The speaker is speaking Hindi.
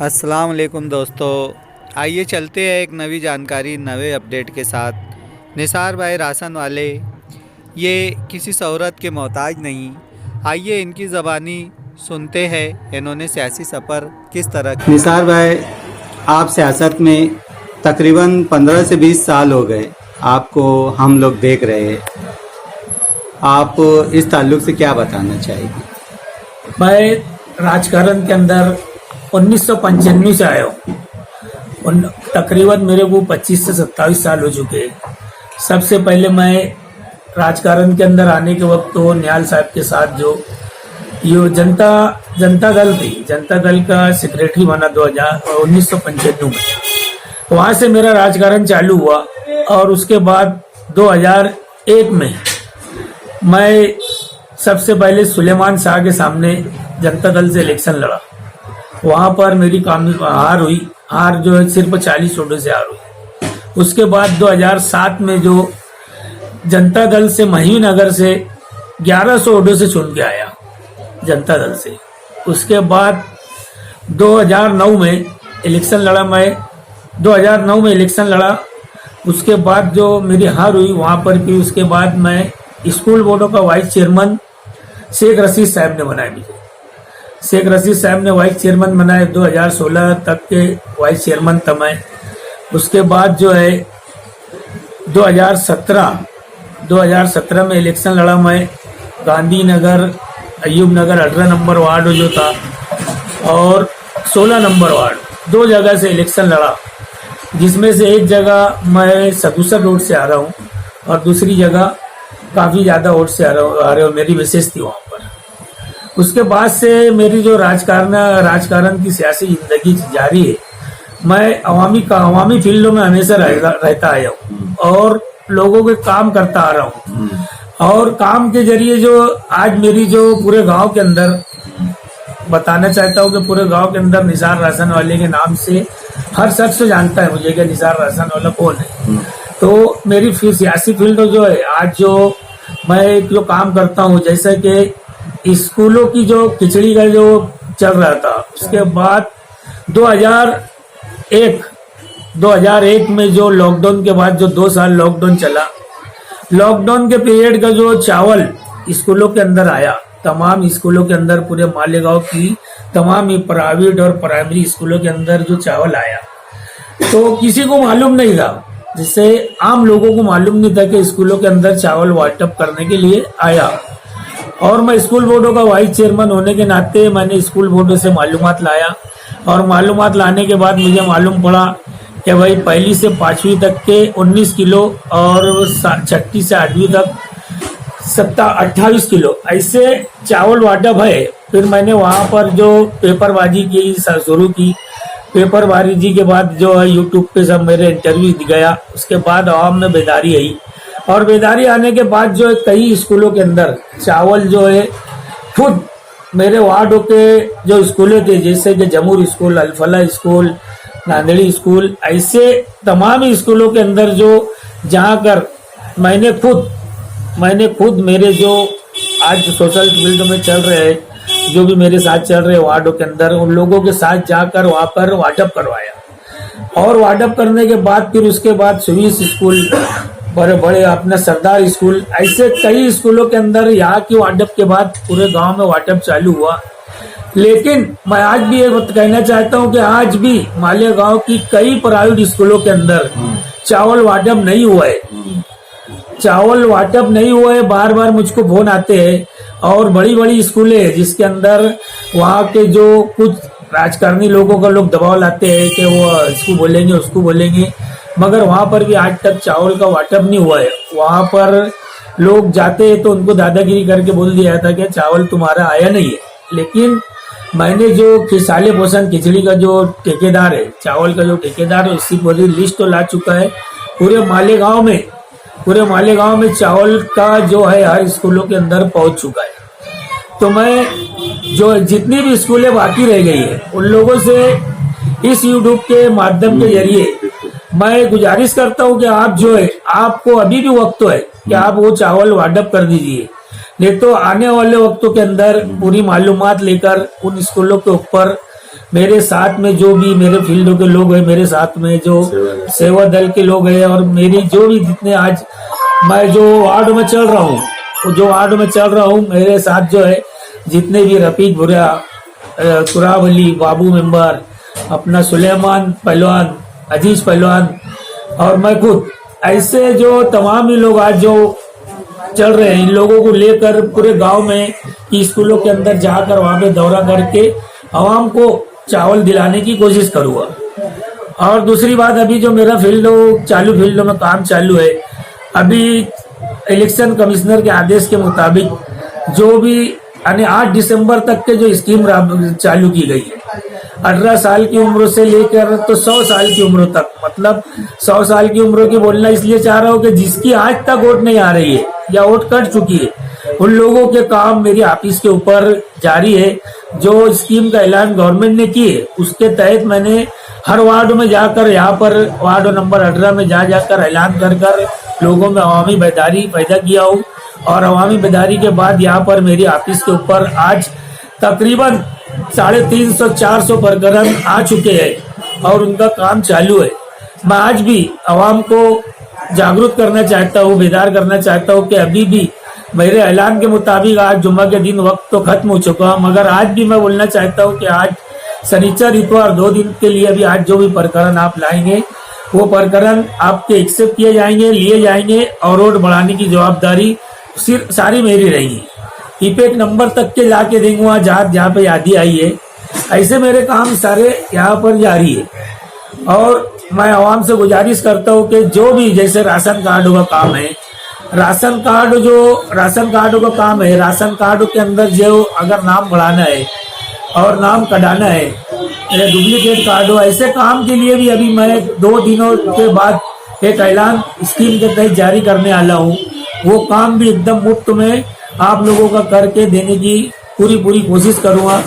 अस्सलाम वालेकुम दोस्तों, आइए चलते हैं एक नवी जानकारी नए अपडेट के साथ। निसार भाई राशन वाले ये किसी शोहरत के मोहताज नहीं। आइए इनकी ज़बानी सुनते हैं इन्होंने सियासी सफ़र किस तरह किया। निसार भाई, आप सियासत में तकरीबन 15 से 20 साल हो गए, आपको हम लोग देख रहे हैं। आप इस ताल्लुक़ से क्या बताना चाहेंगे? मैं राजकारण के अंदर 1995 से आया हूँ। तकरीबन मेरे को 25 से 27 साल हो चुके हैं। सबसे पहले मैं राजकारण के अंदर आने के वक्त तो निहाल साहब के साथ जो ये जनता दल थी, जनता दल का सेक्रेटरी बना 1995 में। वहाँ से मेरा राजकारण चालू हुआ और उसके बाद 2001 में मैं सबसे पहले सुलेमान शाह के सामने जनता दल से इलेक्शन लड़ा। वहां पर मेरी हार हुई। हार जो है सिर्फ 40 वोटों से हार हुई। उसके बाद 2007 में जो जनता दल से महिनगर से 1100 वोटों से चुन के आया जनता दल से। उसके बाद 2009 में इलेक्शन लड़ा मैं। 2009 में इलेक्शन लड़ा। उसके बाद जो मेरी हार हुई वहां पर भी। उसके बाद मैं स्कूल बोर्डों का वाइस चेयरमैन शेख रशीद साहब ने बनाया मुझे। शेख रशीद साहब ने वाइस चेयरमैन बनाए। 2016 तक के वाइस चेयरमैन था मैं। उसके बाद जो है 2017 में इलेक्शन लड़ा मैं। गांधीनगर, अयूब नगर 18 नंबर वार्ड जो था और 16 नंबर वार्ड, 2 जगह से इलेक्शन लड़ा, जिसमें से एक जगह मैं 67 वोट से आ रहा हूँ और दूसरी जगह काफ़ी ज़्यादा वोट से आ रहे हो। मेरी विशेष थी वहाँ पर। उसके बाद से मेरी जो राजकारण की सियासी जिंदगी जारी है। मैं अवामी फील्डों में हमेशा रहता आया हूँ और लोगों के काम करता आ रहा हूँ। और काम के जरिए जो आज मेरी जो पूरे गांव के अंदर बताना चाहता हूँ कि पूरे गांव के अंदर निसार राशन वाले के नाम से हर शख्स जानता है मुझे कि निसार राशन वाला कौन है। तो मेरी सियासी फील्ड जो है आज जो मैं जो काम करता हूँ, जैसे कि स्कूलों की जो खिचड़ी का जो चल रहा था, उसके बाद 2001 में जो लॉकडाउन के बाद जो 2 साल लॉकडाउन चला, लॉकडाउन के पीरियड का जो चावल स्कूलों के अंदर आया, तमाम स्कूलों के अंदर पूरे मालेगांव की तमाम ही प्राइवेट और प्राइमरी स्कूलों के अंदर जो चावल आया तो किसी को मालूम नहीं था, जिससे आम लोगों को मालूम नहीं था कि स्कूलों के अंदर चावल वाटअप करने के लिए आया। और मैं स्कूल बोर्डों का वाइस चेयरमैन होने के नाते मैंने स्कूल बोर्डों से मालूमात लाया और मालूमात लाने के बाद मुझे मालूम पड़ा कि भाई 1ली से 5वीं तक के 19 किलो और 6ठी से 8वीं तक 28 किलो ऐसे चावल वाटअप है। फिर मैंने वहां पर जो पेपरबाजी की शुरू की। पेपरबाजी के बाद जो है यूट्यूब पे सब मेरे इंटरव्यू गया। उसके बाद आवाम में बेदारी आई और बेदारी आने के बाद जो है कई स्कूलों के अंदर चावल जो है खुद मेरे वार्डों के जो स्कूलें थे, जैसे कि जमूर स्कूल, अल्फला स्कूल, नांदेड़ी स्कूल, ऐसे तमाम स्कूलों के अंदर जो जहाँ कर मैंने खुद मेरे जो आज सोशल फील्ड में चल रहे हैं, जो भी मेरे साथ चल रहे वार्डों के अंदर, उन लोगों के साथ जाकर वहाँ पर वाटअप करवाया। और वाटअप करने के बाद फिर उसके बाद सुवीस स्कूल, बड़े बड़े अपना सरदार स्कूल, ऐसे कई स्कूलों के अंदर यहाँ की वाटअप के बाद पूरे गांव में वाटअप चालू हुआ। लेकिन मैं आज भी ये कहना चाहता हूँ कि आज भी मालेगांव की कई प्राइवेट स्कूलों के अंदर चावल वाटअप नहीं हुआ है। चावल वाटअप नहीं हुआ है। बार बार मुझको फोन आते हैं और बड़ी बड़ी स्कूलें हैं जिसके अंदर वहाँ के जो कुछ राजकारणी लोगों का लोग दबाव लाते हैं कि वो इसको बोलेंगे उसको बोलेंगे, मगर वहाँ पर भी आज तक चावल का वाटअप नहीं हुआ है। वहाँ पर लोग जाते हैं तो उनको दादागिरी करके बोल दिया था कि चावल तुम्हारा आया नहीं है। लेकिन मैंने जो साले पोषण खिचड़ी का जो ठेकेदार है, चावल का जो ठेकेदार है, उसकी पूरी लिस्ट तो ला चुका है। पूरे मालेगांव में चावल का जो है हर स्कूलों के अंदर पहुंच चुका है। तो मैं जो जितनी भी स्कूलें बाकी रह गई है उन लोगों से इस यूट्यूब के माध्यम के जरिए मैं गुजारिश करता हूं कि आप जो है, आपको अभी भी वक्त तो है कि आप वो चावल वाटअप कर दीजिए। नहीं तो आने वाले वक्तों के अंदर पूरी मालूमात लेकर उन स्कूलों के ऊपर मेरे साथ में जो भी मेरे फील्ड के लोग हैं, मेरे साथ में जो सेवा दल के लोग हैं, और मेरी जो भी जितने आज मैं जो वार्ड में चल रहा हूँ, जो वार्ड में चल रहा हूँ, मेरे साथ जो है जितने भी रफीक भुरिया, कुराब अली, बाबू मेंबर, अपना सुलेमान पहलवान, अजीज पहलवान और मैं खुद, ऐसे जो तमाम ही लोग आज जो चल रहे हैं, इन लोगों को लेकर पूरे गांव में कि स्कूलों के अंदर जाकर वहां पे दौरा करके आवाम को चावल दिलाने की कोशिश करूंगा। और दूसरी बात, अभी जो मेरा चालू फील्ड में काम चालू है, अभी इलेक्शन कमिश्नर के आदेश के मुताबिक जो भी यानी 8 दिसंबर तक के जो स्कीम चालू की गई है, 18 साल की उम्र से लेकर तो 100 साल की उम्र तक, मतलब 100 साल की उम्र की बोलना इसलिए चाह रहा हूँ कि जिसकी आज तक वोट नहीं आ रही है या वोट कट चुकी है, उन लोगों के काम मेरी ऑफिस के ऊपर जारी है। जो स्कीम का ऐलान गवर्नमेंट ने की है, उसके तहत मैंने हर वार्ड में जाकर, यहाँ पर वार्ड नंबर 18 में जाकर ऐलान कर लोगों में अवामी बेदारी पैदा किया हूँ। और अवामी बेदारी के बाद यहाँ पर मेरी ऑफिस के ऊपर आज तकरीबन 350-400 प्रकरण आ चुके हैं और उनका काम चालू है। मैं आज भी आवाम को जागरूक करना चाहता हूँ, बेदार करना चाहता हूँ कि अभी भी मेरे ऐलान के मुताबिक आज जुम्मा के दिन वक्त तो खत्म हो चुका है, मगर आज भी मैं बोलना चाहता हूँ कि आज शनिचर इतवार 2 दिन के लिए अभी आज जो भी प्रकरण आप लाएंगे, वो प्रकरण आपके एक्सेप्ट किए जाएंगे, लिए जाएंगे और रोड बढ़ाने की जवाबदारी सिर्फ सारी मेरी रहेगी। ईपेक नंबर तक के जाके देंगे जहाँ पे यादी आई है। ऐसे मेरे काम सारे यहाँ पर जारी है। और मैं आवाम से गुजारिश करता हूँ कि जो भी जैसे राशन कार्ड का काम है, राशन कार्ड का काम है, राशन कार्ड के अंदर जो अगर नाम बढ़ाना है और नाम कटाना है या डुप्लीकेट कार्ड हो, ऐसे काम के लिए भी अभी मैं 2 दिनों के बाद एक ऐलान स्कीम के तहत जारी करने वाला हूँ। वो काम भी एकदम मुफ्त में आप लोगों का करके देने की पूरी कोशिश करूँगा।